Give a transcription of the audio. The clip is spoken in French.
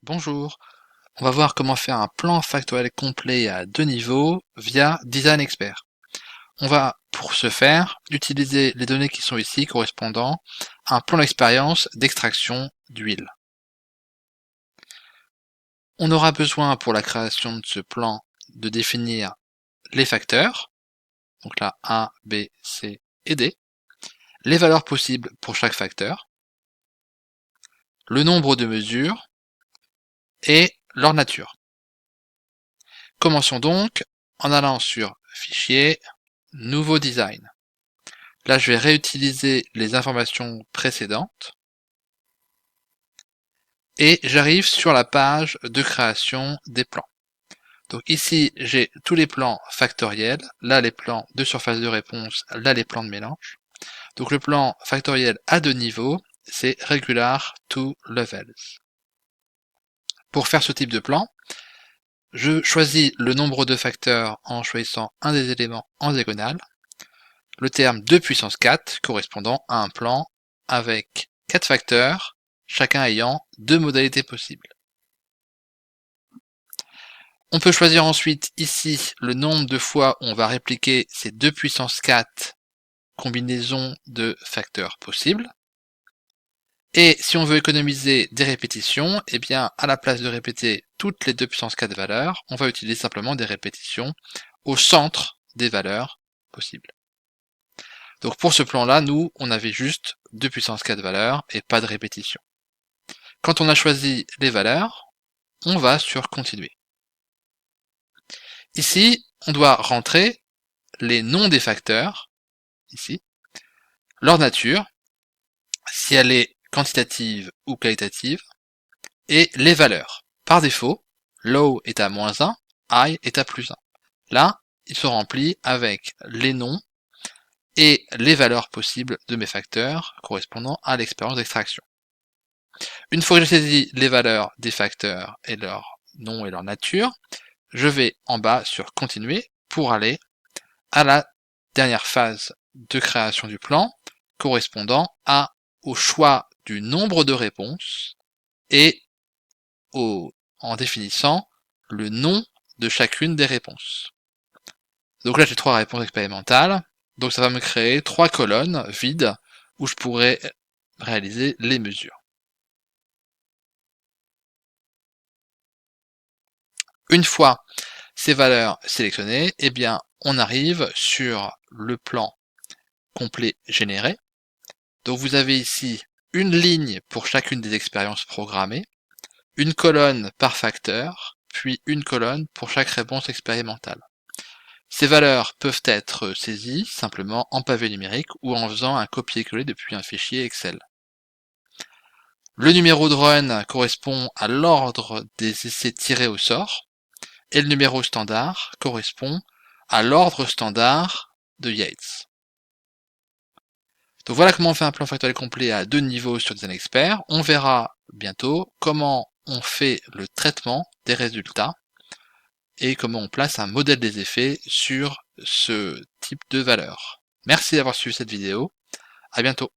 Bonjour, on va voir comment faire un plan factoriel complet à deux niveaux via Design Expert. On va, pour ce faire, utiliser les données qui sont ici correspondant à un plan d'expérience d'extraction d'huile. On aura besoin pour la création de ce plan de définir les facteurs, donc là A, B, C et D, les valeurs possibles pour chaque facteur, le nombre de mesures et leur nature. Commençons donc en allant sur Fichier, Nouveau design. Là, je vais réutiliser les informations précédentes et j'arrive sur la page de création des plans. Donc ici, j'ai tous les plans factoriels, là les plans de surface de réponse, là les plans de mélange. Donc le plan factoriel à deux niveaux, c'est Regular Two Levels. Pour faire ce type de plan, je choisis le nombre de facteurs en choisissant un des éléments en diagonale, le terme 2 puissance 4 correspondant à un plan avec 4 facteurs, chacun ayant deux modalités possibles. On peut choisir ensuite ici le nombre de fois où on va répliquer ces 2 puissance 4 combinaisons de facteurs possibles. Et si on veut économiser des répétitions, eh bien à la place de répéter toutes les 2 puissance 4 valeurs, on va utiliser simplement des répétitions au centre des valeurs possibles. Donc pour ce plan-là, nous, on avait juste 2 puissance 4 valeurs et pas de répétition. Quand on a choisi les valeurs, on va sur Continuer. Ici, on doit rentrer les noms des facteurs, ici, leur nature, si elle est quantitative ou qualitative, et les valeurs. Par défaut, low est à -1, high est à +1. Là, ils sont remplis avec les noms et les valeurs possibles de mes facteurs correspondant à l'expérience d'extraction. Une fois que j'ai saisi les valeurs des facteurs et leur nom et leur nature, je vais en bas sur Continuer pour aller à la dernière phase de création du plan correspondant au choix du nombre de réponses et en définissant le nom de chacune des réponses. Donc là j'ai 3 réponses expérimentales, donc ça va me créer 3 colonnes vides où je pourrais réaliser les mesures. Une fois ces valeurs sélectionnées, eh bien on arrive sur le plan complet généré. Donc vous avez ici une ligne pour chacune des expériences programmées, une colonne par facteur, puis une colonne pour chaque réponse expérimentale. Ces valeurs peuvent être saisies simplement en pavé numérique ou en faisant un copier-coller depuis un fichier Excel. Le numéro de run correspond à l'ordre des essais tirés au sort, et le numéro standard correspond à l'ordre standard de Yates. Donc voilà comment on fait un plan factoriel complet à deux niveaux sur Design Expert. On verra bientôt comment on fait le traitement des résultats et comment on place un modèle des effets sur ce type de valeur. Merci d'avoir suivi cette vidéo. À bientôt.